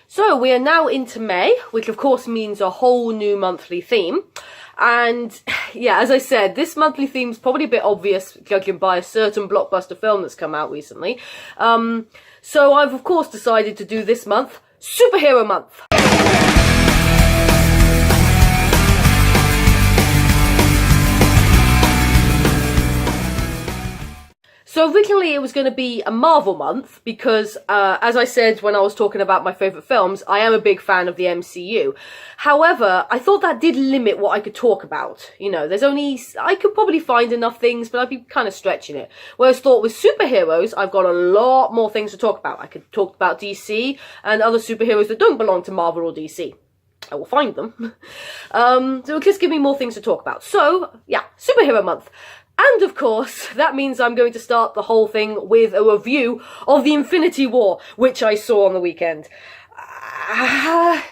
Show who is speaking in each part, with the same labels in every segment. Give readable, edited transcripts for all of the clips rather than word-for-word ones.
Speaker 1: So we are now into May, which of course means a whole new monthly theme. And yeah, as I said, this monthly theme's probably a bit obvious judging by a certain blockbuster film that's come out recently. So I've of course decided to do this month, Superhero Month. So originally it was going to be a Marvel month because, as I said when I was talking about my favourite films, I am a big fan of the MCU. However, I thought that did limit what I could talk about. You know, I could probably find enough things, but I'd be kind of stretching it. Whereas I thought with superheroes, I've got a lot more things to talk about. I could talk about DC and other superheroes that don't belong to Marvel or DC. I will find them. So it'll just give me more things to talk about. So, yeah, Superhero Month. And of course, that means I'm going to start the whole thing with a review of the Infinity War, which I saw on the weekend. I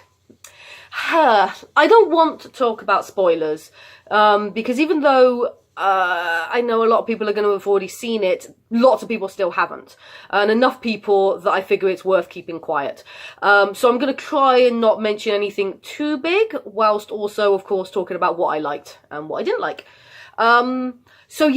Speaker 1: don't want to talk about spoilers, because even though I know a lot of people are going to have already seen it, lots of people still haven't. And enough people that I figure it's worth keeping quiet. So I'm going to try and not mention anything too big, whilst also, of course, talking about what I liked and what I didn't like. So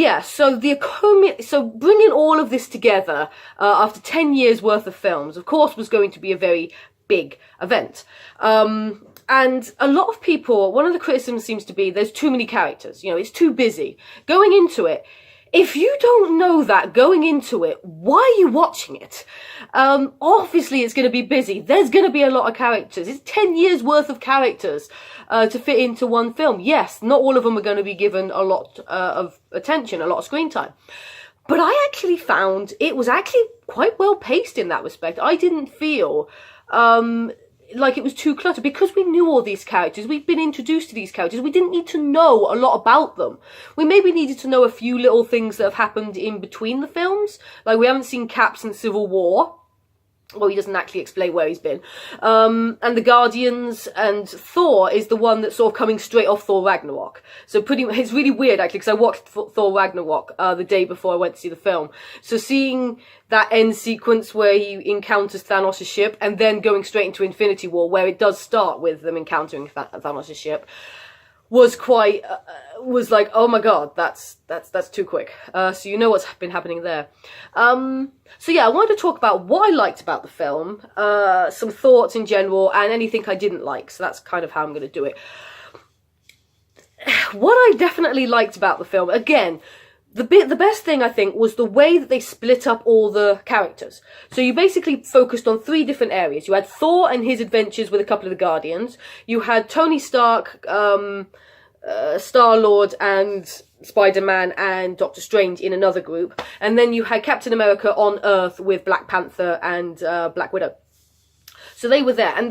Speaker 1: bringing all of this together after 10 years worth of films, of course, was going to be a very big event. And a lot of people, one of the criticisms seems to be there's too many characters. You know, it's too busy. Going into it, if you don't know that going into it, why are you watching it? Obviously it's going to be busy. There's going to be a lot of characters. It's 10 years worth of characters to fit into one film. Yes, not all of them are going to be given a lot of attention, a lot of screen time. But I actually found it was actually quite well paced in that respect. I didn't feel like it was too cluttered because we knew all these characters. We'd been introduced to these characters. We didn't need to know a lot about them. We maybe needed to know a few little things that have happened in between the films. Like we haven't seen Cap since Civil War. Well, he doesn't actually explain where he's been. And the Guardians and Thor is the one that's sort of coming straight off Thor Ragnarok. So it's really weird actually because I watched Thor Ragnarok the day before I went to see the film. So seeing that end sequence where he encounters Thanos' ship and then going straight into Infinity War where it does start with them encountering Thanos' ship was quite, was like, oh my god, that's too quick. So you know what's been happening there. So yeah, I wanted to talk about what I liked about the film, some thoughts in general, and anything I didn't like. So that's kind of how I'm going to do it. What I definitely liked about the film, again, the best thing I think was the way that they split up all the characters. So you basically focused on 3 different areas. You had Thor and his adventures with a couple of the Guardians. You had Tony Stark, Star-Lord and Spider-Man and Doctor Strange in another group. And then you had Captain America on Earth with Black Panther and Black Widow. So they were there, and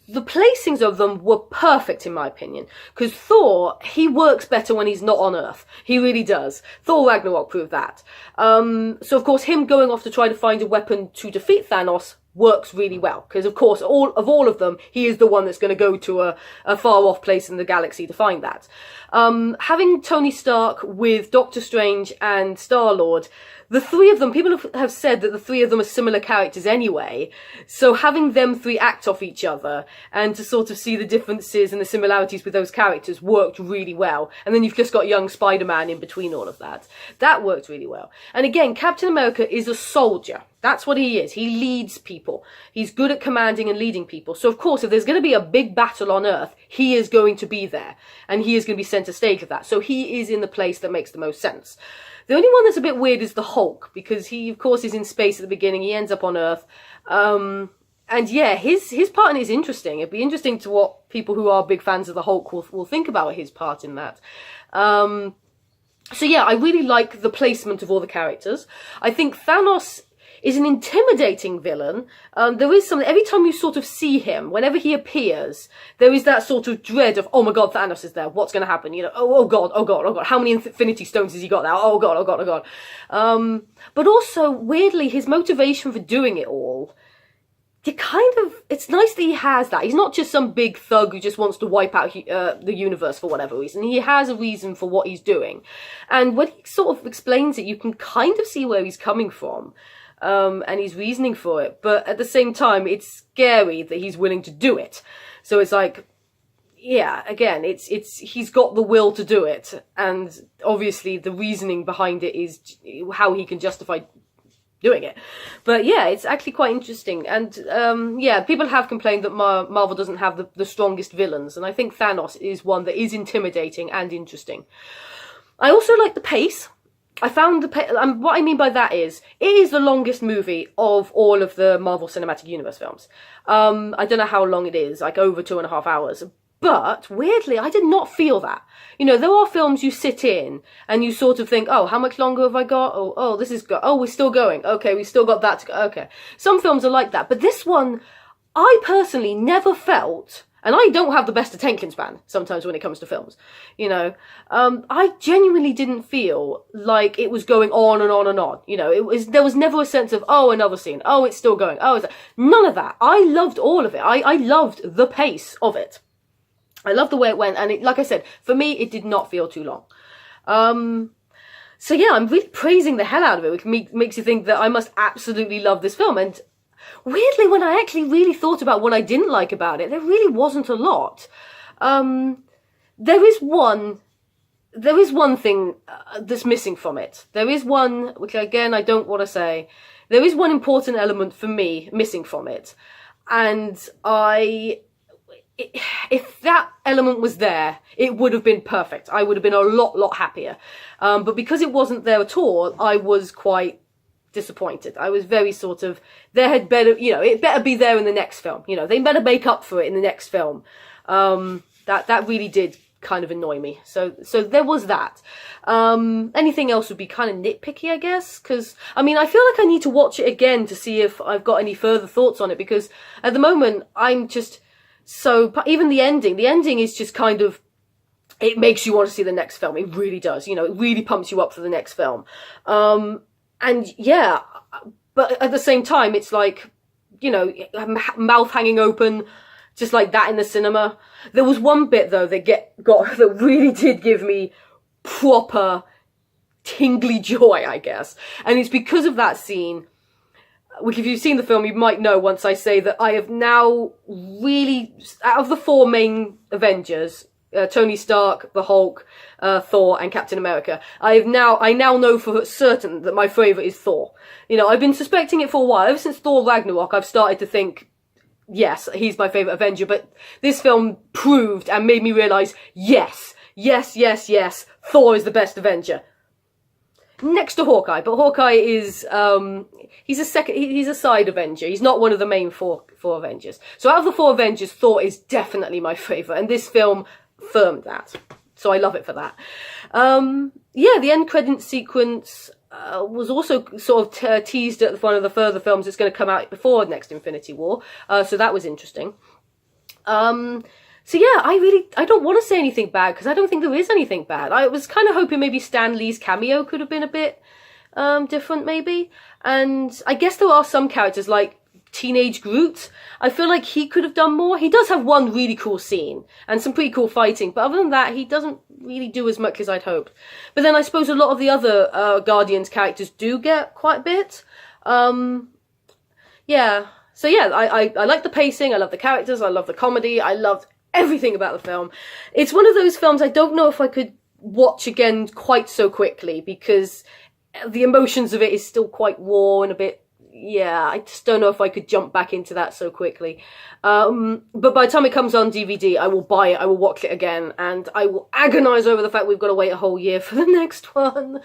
Speaker 1: the placings of them were perfect in my opinion. Because Thor, he works better when he's not on Earth. He really does. Thor Ragnarok proved that. So of course, him going off to try to find a weapon to defeat Thanos works really well. Because of course, all of them, he is the one that's going to go to a far off place in the galaxy to find that. Having Tony Stark with Doctor Strange and Star-Lord, the 3 of them, people have said that the 3 of them are similar characters anyway, so having them 3 act off each other and to sort of see the differences and the similarities with those characters worked really well. And then you've just got young Spider-Man in between all of that. That worked really well. And again, Captain America is a soldier. That's what he is. He leads people. He's good at commanding and leading people. So of course, if there's going to be a big battle on Earth, he is going to be there. And he is going to be centre stage of that. So he is in the place that makes the most sense. The only one that's a bit weird is the Hulk, because he, of course, is in space at the beginning. He ends up on Earth. And yeah, his part in it is interesting. It'd be interesting to what people who are big fans of the Hulk will think about his part in that. So yeah, I really like the placement of all the characters. I think Thanos is an intimidating villain. There is something, every time you sort of see him, whenever he appears, there is that sort of dread of, oh my god, Thanos is there, what's going to happen? You know, oh god, how many Infinity Stones has he got now? Oh god. But also, weirdly, his motivation for doing it all, it's nice that he has that. He's not just some big thug who just wants to wipe out the universe for whatever reason. He has a reason for what he's doing. And when he sort of explains it, you can kind of see where he's coming from. and his reasoning for it. But at the same time, it's scary that he's willing to do it. So it's like, yeah, again, he's got the will to do it, and obviously the reasoning behind it is how he can justify doing it. But yeah, it's actually quite interesting. And yeah, people have complained that Marvel doesn't have the strongest villains, and I think Thanos is one that is intimidating and interesting. I also like the pace. I found and what I mean by that is, it is the longest movie of all of the Marvel Cinematic Universe films. I don't know how long it is, like over 2.5 hours. But, weirdly, I did not feel that. You know, there are films you sit in, and you sort of think, oh, how much longer have I got? Oh, this is oh, we're still going. Okay, we still got that to go. Okay. Some films are like that. But this one, I personally never felt, and I don't have the best attention span sometimes when it comes to films, you know, I genuinely didn't feel like it was going on and on and on. You know, there was never a sense of, oh, another scene. Oh, it's still going. Oh, none of that. I loved all of it. I loved the pace of it. I love the way it went, and like I said, for me, it did not feel too long. So yeah, I'm really praising the hell out of it, which makes you think that I must absolutely love this film. And weirdly, when I actually really thought about what I didn't like about it, there really wasn't a lot. There is one thing that's missing from it. There is one, which again, I don't want to say. There is one important element for me missing from it, and if that element was there, it would have been perfect. I would have been a lot happier. But because it wasn't there at all, I was quite disappointed. I was very sort of, there had better, you know, it better be there in the next film. You know, they better make up for it in the next film. That really did kind of annoy me. So there was that. Anything else would be kind of nitpicky, I guess, because, I mean, I feel like I need to watch it again to see if I've got any further thoughts on it, because at the moment, I'm just... So, even the ending is just kind of, it makes you want to see the next film. It really does. You know, it really pumps you up for the next film. And yeah, but at the same time, it's like, you know, mouth hanging open, just like that in the cinema. There was one bit though that really did give me proper tingly joy, I guess. And it's because of that scene, which if you've seen the film, you might know once I say that I have now really, out of the 4 main Avengers, Tony Stark, the Hulk, Thor, and Captain America, I now know for certain that my favourite is Thor. You know, I've been suspecting it for a while. Ever since Thor Ragnarok, I've started to think, yes, he's my favourite Avenger, but this film proved and made me realise, yes, Thor is the best Avenger. Next to Hawkeye, but Hawkeye is, he's a side Avenger. He's not one of the main four Avengers. So out of the 4 Avengers, Thor is definitely my favourite, and this film affirmed that. So I love it for that. Yeah, the end credits sequence was also sort of teased at one of the further films that's going to come out before next Infinity War. So that was interesting. So yeah, I don't want to say anything bad, because I don't think there is anything bad. I was kind of hoping maybe Stan Lee's cameo could have been a bit different, maybe. And I guess there are some characters, like Teenage Groot. I feel like he could have done more. He does have one really cool scene and some pretty cool fighting, but other than that, he doesn't really do as much as I'd hoped. But then I suppose a lot of the other Guardians characters do get quite a bit. Yeah. So yeah, I like the pacing, I love the characters, I love the comedy, I loved everything about the film. It's one of those films I don't know if I could watch again quite so quickly, because the emotions of it is still quite raw and a bit, yeah, I just don't know if I could jump back into that so quickly. But by the time it comes on DVD, I will buy it, I will watch it again, and I will agonise over the fact we've got to wait a whole year for the next one.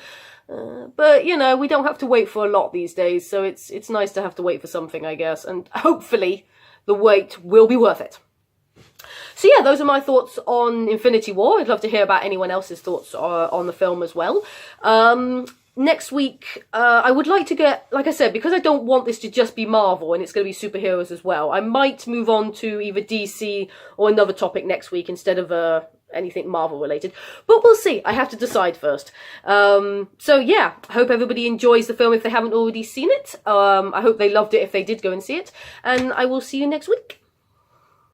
Speaker 1: But, you know, we don't have to wait for a lot these days, so it's nice to have to wait for something, I guess, and hopefully the wait will be worth it. So yeah, those are my thoughts on Infinity War. I'd love to hear about anyone else's thoughts on the film as well. Next week, I would like to get, like I said, because I don't want this to just be Marvel and it's going to be superheroes as well, I might move on to either DC or another topic next week instead of anything Marvel related. But we'll see. I have to decide first. So yeah, I hope everybody enjoys the film if they haven't already seen it. I hope they loved it if they did go and see it. And I will see you next week.